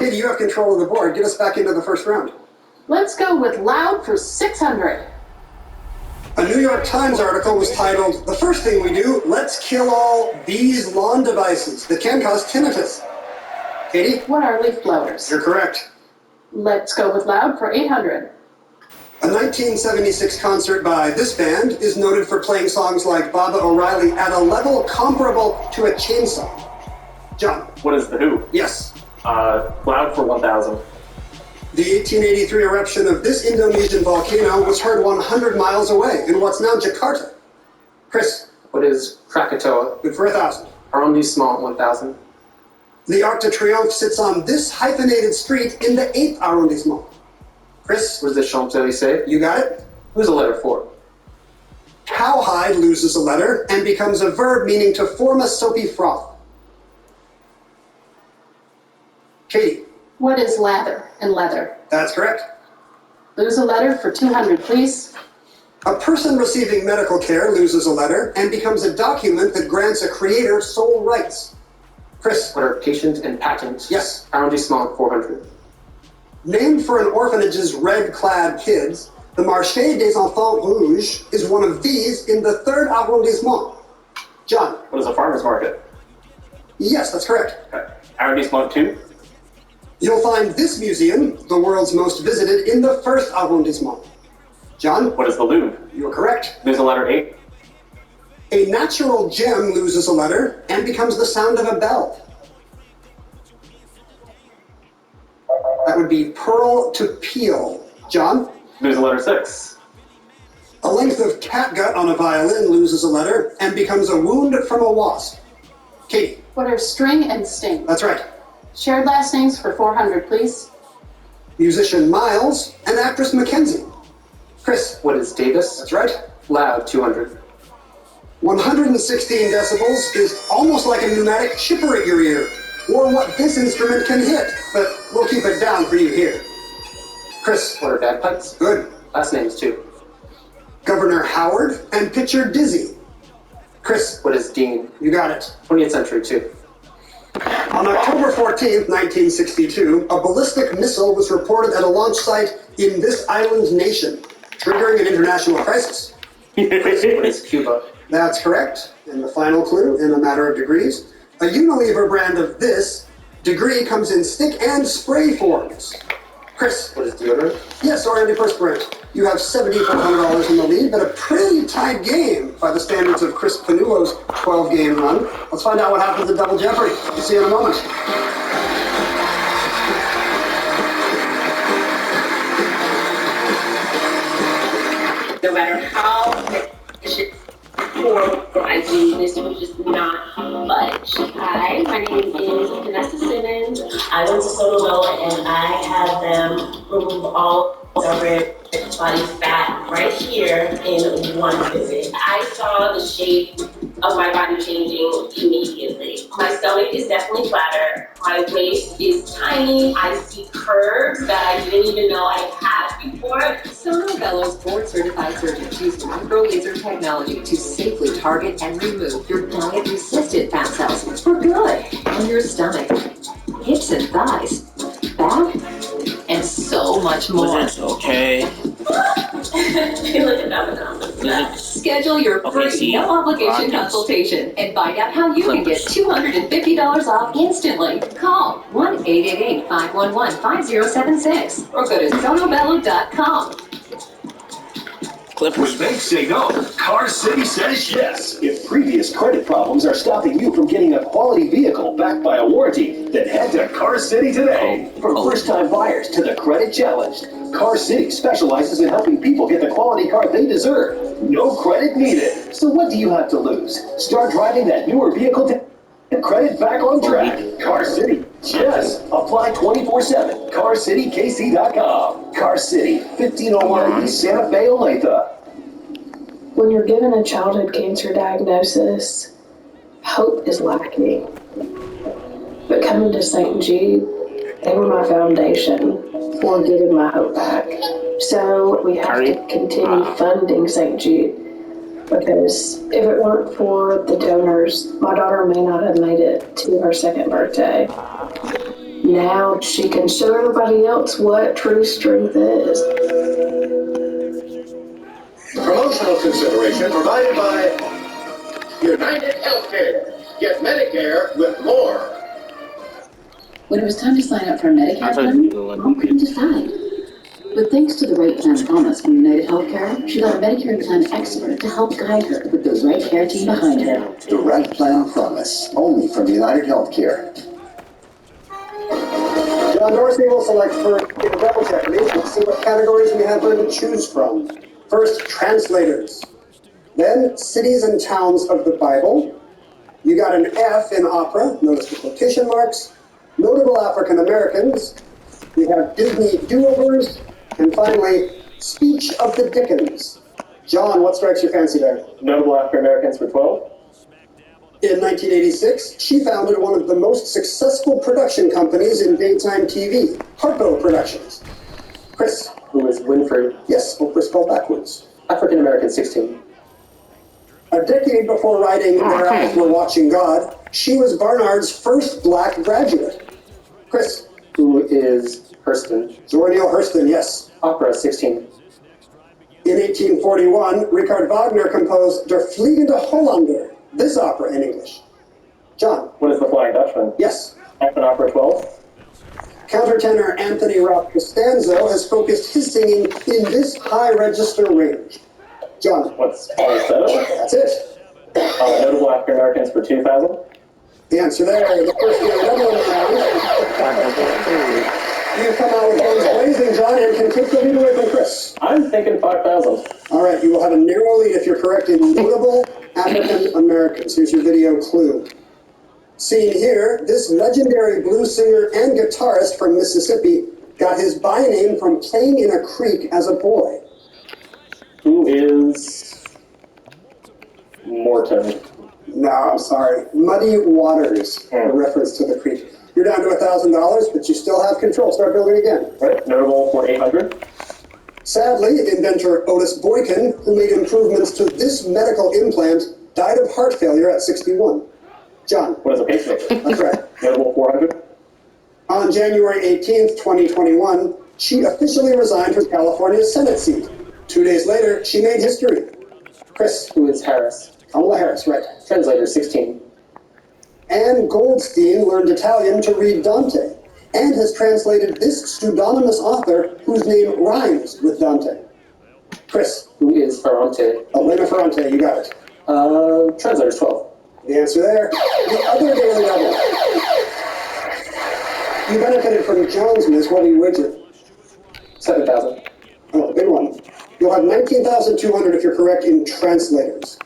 Katie, you have control of the board. Get us back into the first round. Let's go with Loud for 600. A New York Times article was titled, "The First Thing We Do, Let's Kill All These Lawn Devices That Can Cause Tinnitus." Katie? What are leaf blowers? You're correct. Let's go with Loud for 800. A 1976 concert by this band is noted for playing songs like Baba O'Reilly at a level comparable to a chainsaw. John? What is The Who? Yes. Loud for 1,000. The 1883 eruption of this Indonesian volcano was heard 100 miles away in what's now Jakarta. Chris? What is Krakatoa? Good for 1,000. Arrondissement 1,000. The Arc de Triomphe sits on this hyphenated street in the 8th arrondissement. Chris? What is the Champs-Élysées? You got it? Who's a letter for? Cowhide loses a letter and becomes a verb meaning to form a soapy froth. Katie? What is lather and leather? That's correct. Lose a letter for 200, please. A person receiving medical care loses a letter and becomes a document that grants a creator sole rights. Chris? What are patient and patent? Yes. Arrondissement 400. Named for an orphanage's red-clad kids, the Marché des Enfants Rouges is one of these in the 3rd arrondissement. John? What is a farmer's market? Yes, that's correct. Okay. Arrondissement 2. You'll find this museum, the world's most visited, in the 1st arrondissement. John? What is the Louvre? You're correct. Lose a letter 8. A natural gem loses a letter and becomes the sound of a bell. That would be pearl to peel. John? Lose a letter 6. A length of catgut on a violin loses a letter and becomes a wound from a wasp. Katie? What are string and sting? That's right. Shared last names for 400, please. Musician Miles and actress Mackenzie. Chris? What is Davis? That's right. Loud 200. 116 decibels is almost like a pneumatic chipper at your ear, or what this instrument can hit, but we'll keep it down for you here. Chris? What are bagpipes? Good. Last names too. Governor Howard and pitcher Dizzy. Chris? What is Dean? You got it. 20th century too. On October 14th, 1962, a ballistic missile was reported at a launch site in this island nation, triggering an international crisis. Chris, what is Cuba? That's correct. And the final clue, in a matter of degrees, a Unilever brand of this degree comes in stick and spray forms. Chris? What is deodorant? Yes, or antiperspirant. You have $7,400 in the lead, but a pretty tight game by the standards of Chris Panulo's 12-game run. Let's find out what happens at Double Jeopardy. We'll see you in a moment. No matter how horrible I do, this would just not budge. Hi, my name is Vanessa Simmons. I went to Soto and I had them remove all the body fat right here in one visit. I saw the shape of my body changing immediately. My stomach is definitely flatter. My waist is tiny. I see curves that I didn't even know I had before. Sono Bello's board-certified surgeons use micro laser technology to safely target and remove your diet-resistant fat cells for good on your stomach, hips and thighs, back, and so much more. Was it okay? Feel like another Schedule your free no-obligation consultation and find out how you can get $250 off instantly. Call 1-888-511-5076 or go to sonobello.com. Clippers. When banks say no, Car City says yes. If previous credit problems are stopping you from getting a quality vehicle backed by a warranty, then head to Car City today. From first-time buyers to the credit challenged, Car City specializes in helping people get the quality car they deserve. No credit needed. So what do you have to lose? Start driving that newer vehicle to credit back on track. Car City. Yes. Apply 24/7. CarCityKC.com. Car City, 1501 East Santa Fe, Olathe. When you're given a childhood cancer diagnosis, hope is lacking. But coming to St. Jude, they were my foundation for getting my hope back. So we have to continue funding St. Jude, because if it weren't for the donors, my daughter may not have made it to her second birthday. Now she can show everybody else what true strength is. Promotional consideration provided by United Healthcare. Get Medicare with more. When it was time to sign up for a Medicare I thought plan, you were Mom couldn't decide. But thanks to the right plan promise from United Healthcare, she got a Medicare plan expert to help guide her with the right care team behind her. The right plan promise, only from United Healthcare. John Dorsey will select for the double check. Let's see what categories we have to choose from. First, translators. Then, cities and towns of the Bible. You got an F in opera. Notice the quotation marks. Notable African Americans. We have Disney do-overs. And finally, speech of the Dickens. John, what strikes your fancy there? Notable African Americans for 12. In 1986, she founded one of the most successful production companies in daytime TV, Harpo Productions. Chris. Who is Winfrey? Yes, well, we're spelled backwards. African American 16. A decade before writing Their Eyes Were Watching God, she was Barnard's first black graduate. Chris. Who is Hurston? Zora Neale Hurston, yes. Opera 16. In 1841, Richard Wagner composed Der Fliegende Holländer, this opera in English. John. What is the Flying Dutchman? Yes. F in Opera 12. Countertenor Anthony Ralph Costanzo has focused his singing in this high register range. John. What's falsetto? That's it. Notable African Americans for 2000. The answer there, the first year Dublin round. You come out with guns blazing, John, and can take the lead away from Chris. I'm thinking 5,000. All right, you will have a narrow lead if you're correct in notable African Americans. Here's your video clue. Seen here, this legendary blues singer and guitarist from Mississippi got his by name from playing in a creek as a boy. Who is Morton? No, I'm sorry. Muddy Waters, a reference to the creek. You're down to $1,000, but you still have control. Start building again. Right, notable for 800. Sadly, inventor Otis Boykin, who made improvements to this medical implant, died of heart failure at 61. John. What is a pacemaker? That's right. Notable 400. On January 18th, 2021, she officially resigned her California Senate seat. 2 days later, she made history. Chris. Who is Harris? Kamala Harris, right. Translator 16. Anne Goldstein learned Italian to read Dante and has translated this pseudonymous author whose name rhymes with Dante. Chris. Who is Ferrante? Elena Ferrante, you got it. Translator 12. The answer there. The other Daily Double. You benefited from John's Miss. What do you wager? 7,000. Oh, big one. You'll have 19,200 if you're correct in translators.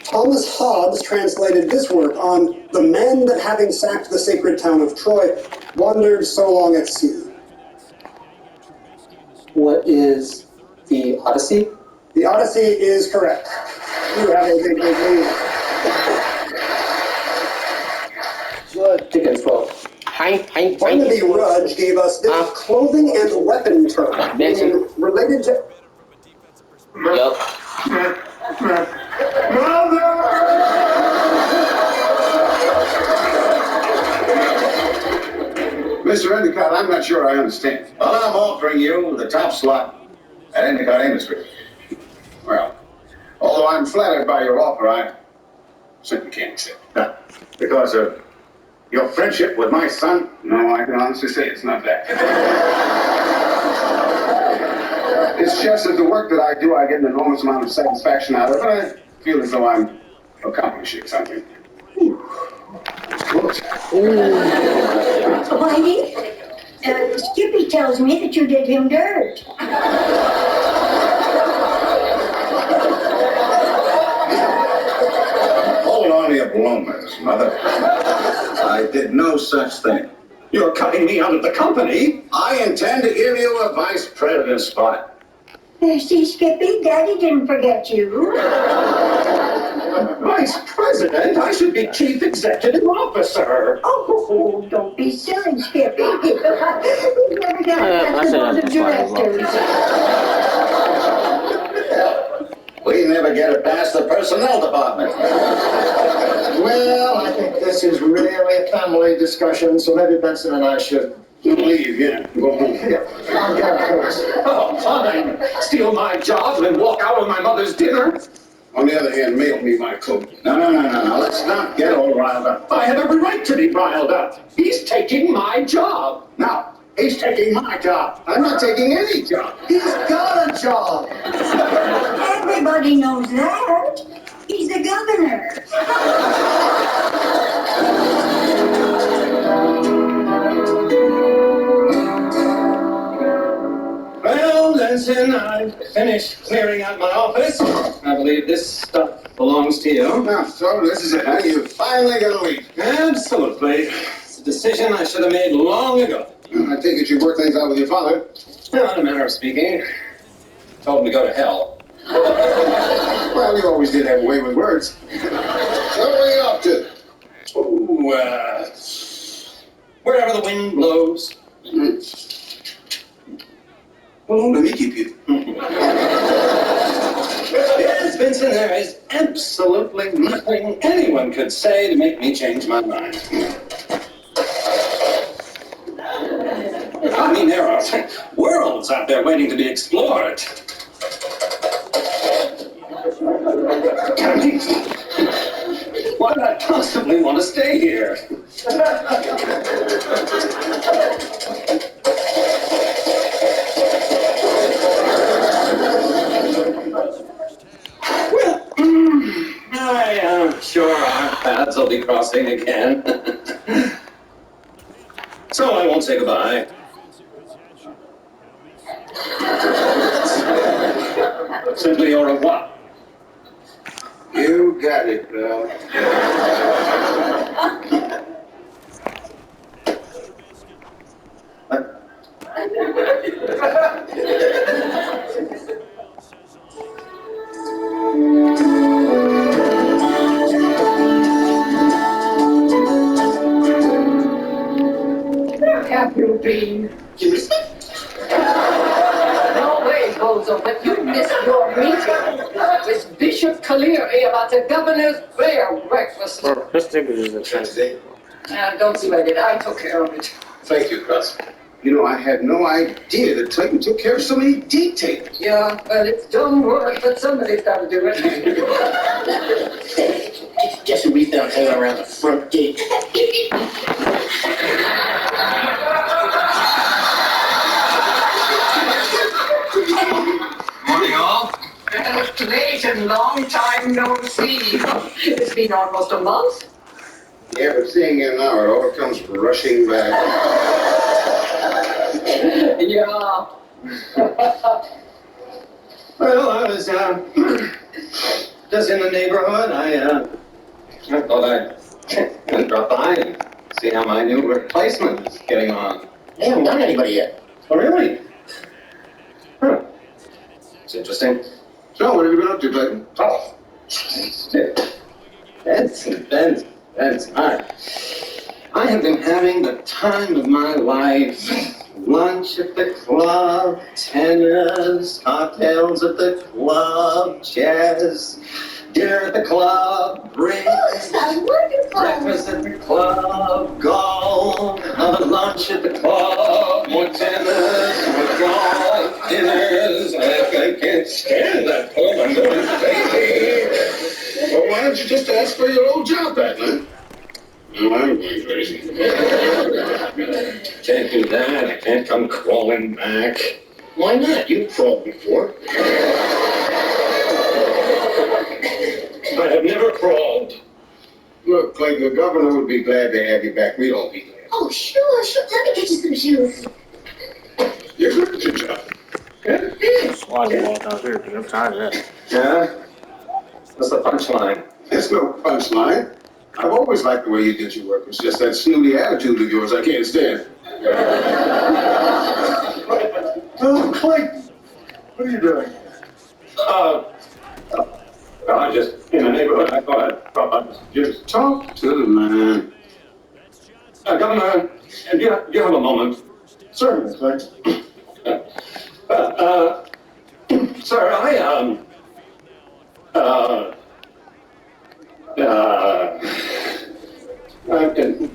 Thomas Hobbes translated this work on the men that, having sacked the sacred town of Troy, wandered so long at sea. What is the Odyssey? The Odyssey is correct. You have a big lead. Dickens 12. Barnaby Rudge gave us this clothing and weapon term, meaning related to... Mr. Endicott, I'm not sure I understand. Well, I'm offering you the top slot at Endicott Industries. Well, although I'm flattered by your offer, I simply can't accept. Because of your friendship with my son? No, I can honestly say it's not that. It's just that the work that I do, I get an enormous amount of satisfaction out of it. I feel as though I'm accomplishing something. It's close. Whitey, Skippy tells me that you did him dirt. Hold on to your bloomers, Mother. I did no such thing. You're cutting me out of the company. I intend to give you a vice president spot. See, Skippy, Daddy didn't forget you. Vice president? I should be chief executive officer. Oh, don't be silly, Skippy. We've never got the board of directors. We never get it past the personnel department. Well, I think this is really a family discussion, so maybe Benson and I should Leave, yeah. Go home. Yeah, I'll get a course. Oh, fine. Steal my job and walk out with my mother's dinner? On the other hand, mail me my coat. No. Let's not get all riled up. I have every right to be riled up. He's taking my job. No, he's taking my job. I'm not taking any job. He's got a job. Everybody knows that. He's the governor. Well, Benson, I've finished clearing out my office. I believe this stuff belongs to you. Now, so this is it, huh? You finally gonna leave. Absolutely. It's a decision I should have made long ago. I take it you worked things out with your father. Not a matter of speaking. Told him to go to hell. Well, you always did have a way with words. So what are you up to? Oh, wherever the wind blows. How long do we keep you? Yes, Vincent, there is absolutely nothing anyone could say to make me change my mind. I mean, there are worlds out there waiting to be explored. Why do I constantly want to stay here? Well, I am sure our paths will be crossing again. So I won't say goodbye. Simply au revoir. You got it, pal. Where have you been? You miss me? No way, Bozo, but you missed your meeting with Bishop Caleri about the governor's bear breakfast. Don't sweat it, I took care of it. Thank you, Gus. You know, I had no idea that Clayton took care of so many details. Yeah, well, it's dumb work, but somebody's got to do it. Just a wreath out hanging around the front gate. Morning, all. Clayton, long time no see. It's been almost a month. Yeah, but seeing you now, it all comes rushing back. Yeah. Well, I was just in the neighborhood. I thought I'd drop by and see how my new replacement is getting on. They haven't done anybody yet. Oh, really? Huh. It's interesting. So, what have you been up to, Clayton? Oh, Benson, I have been having the time of my life. Lunch at the club, tennis, cocktails at the club, jazz, dinner at the club, bridge, breakfast at the club, golf, another lunch at the club, more tennis, more golf, dinners. I can't stand that club. I'm going crazy. Well, why don't you just ask for your old job back, man? No, I'm going crazy. Can't do that. I can't come crawling back. Why not? You've crawled before. I have never crawled. Look, Clayton, the governor would be glad to have you back. We'd all be glad. Oh, sure. Let me get you some shoes. You're good at your job. Yeah? What's the punchline? There's no punchline. I've always liked the way you did your work. It's just that snooty attitude of yours I can't stand. Clayton, what are you doing? I just, in the neighborhood, I thought I'd drop by just Talk to the man. Governor, do you have a moment? Certainly, Clayton. Sir, I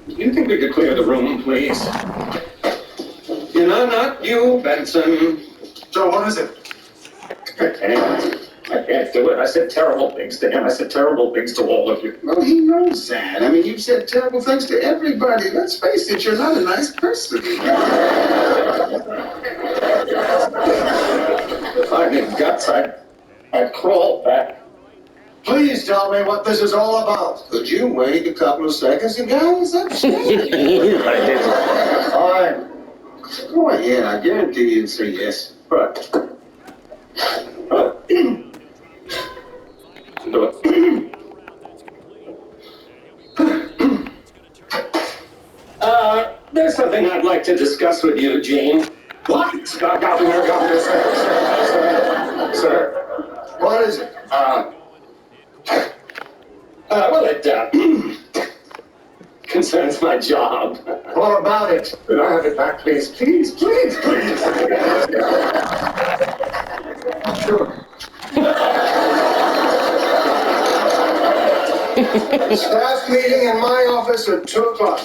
You think we could clear the room, please? You know, not you, Benson. Joe, what is it? I can't do it. I said terrible things to him. I said terrible things to all of you. Well, he knows that. I mean, you've said terrible things to everybody. Let's face it, you're not a nice person. If I had guts, I'd crawl back. Please tell me what this is all about. Could you wait a couple of seconds? The guy is upset. All right. Go ahead. I guarantee you'd say yes. Right. Do it. There's something I'd like to discuss with you, Gene. What? Governor, sir. What is it? Well, it concerns my job. What about it? Could I have it back, please? Please, please, please. Sure. Staff meeting in my office at 2 o'clock.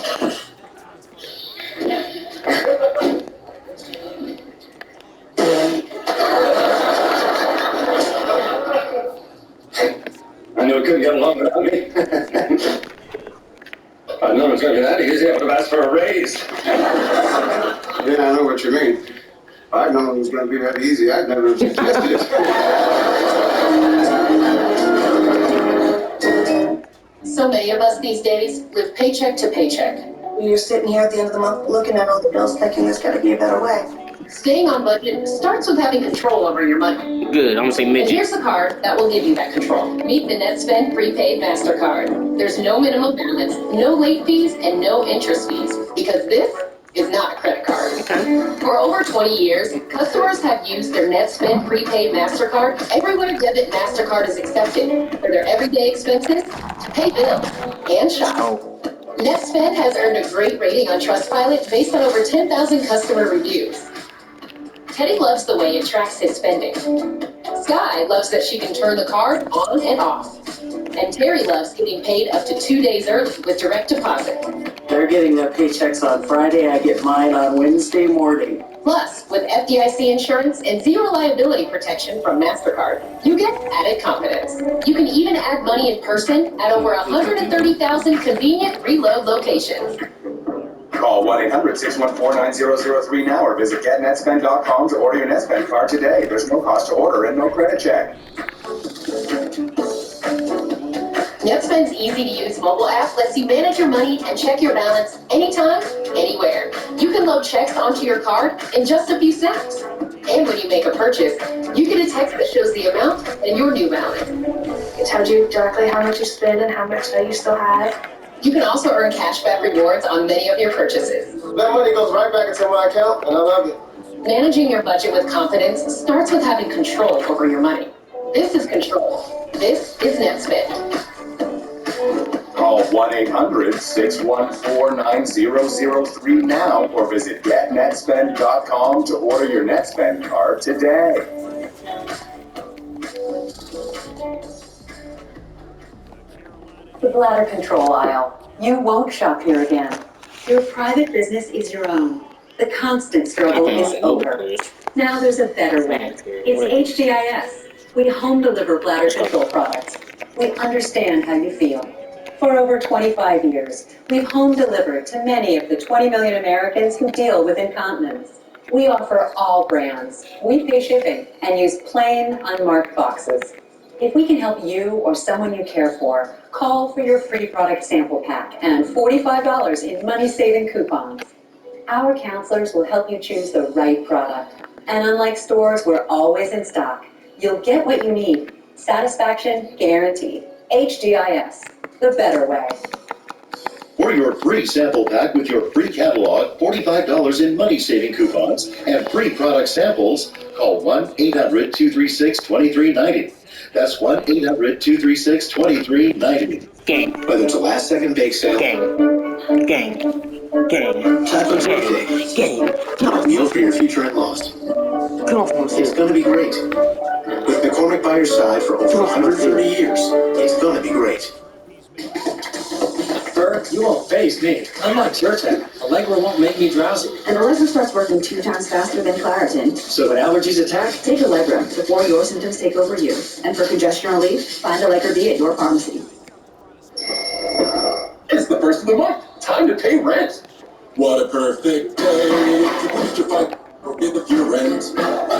I knew we couldn't get along without me. I knew it was going to be that easy. I would have asked for a raise. Yeah, I know what you mean. If I'd known it was going to be that easy, I'd never have suggested it. So many of us these days live paycheck to paycheck. You're sitting here at the end of the month looking at all the bills thinking there's got to be a better way. Staying on budget starts with having control over your money. Good, I'm gonna say And midget. here's the card that will give you that control. Meet the NetSpend Prepaid MasterCard. There's no minimum balance, no late fees, and no interest fees, because this is not a credit card. For over 20 years, customers have used their NetSpend Prepaid MasterCard everywhere debit MasterCard is accepted, for their everyday expenses, to pay bills, and shop. NetSpend has earned a great rating on Trustpilot based on over 10,000 customer reviews. Teddy loves the way it tracks his spending. Sky loves that she can turn the card on and off. And Terry loves getting paid up to 2 days early with direct deposit. They're getting their paychecks on Friday, I get mine on Wednesday morning. Plus, with FDIC insurance and zero liability protection from MasterCard, you get added confidence. You can even add money in person at over 130,000 convenient reload locations. Call 1-800-614-9003 now or visit getnetspend.com to order your NetSpend card today. There's no cost to order and no credit check. NetSpend's easy-to-use mobile app lets you manage your money and check your balance anytime, anywhere. You can load checks onto your card in just a few steps. And when you make a purchase, you get a text that shows the amount and your new balance. It tells you exactly how much you spend and how much that you still have. You can also earn cashback rewards on many of your purchases. That money goes right back into my account, and I love it. Managing your budget with confidence starts with having control over your money. This is control. This is NetSpend. Call 1-800-614-9003 now or visit getnetspend.com to order your NetSpend card today. The bladder control aisle. You won't shop here again. Your private business is your own. The constant struggle is over. Now there's a better way. It's HDIS. We home deliver bladder control products. We understand how you feel. For over 25 years, we've home delivered to many of the 20 million Americans who deal with incontinence. We offer all brands. We pay shipping and use plain, unmarked boxes. If we can help you or someone you care for, call for your free product sample pack and $45 in money-saving coupons. Our counselors will help you choose the right product. And unlike stores, we're always in stock. You'll get what you need. Satisfaction guaranteed. HDIS, the better way. For your free sample pack with your free catalog, $45 in money-saving coupons, and free product samples, call 1-800-236-2390. That's 1-800-236-2390. Gang. Whether it's a last-second bake sale. Gang. Taco Tuesday. Game. A meal for your future in laws. It's gonna be great. With McCormick by your side for over 130 years, it's gonna be great. Bert, you won't face me. Unlike Zyrtec, Allegra won't make me drowsy. And Allegra starts working 2 times faster than Claritin. So when allergies attack, Take Allegra before your symptoms take over you. And for congestion relief, find Allegra B at your pharmacy. It's the first of the month. Time to pay rent. What a perfect day to boost your fight or get the few rent.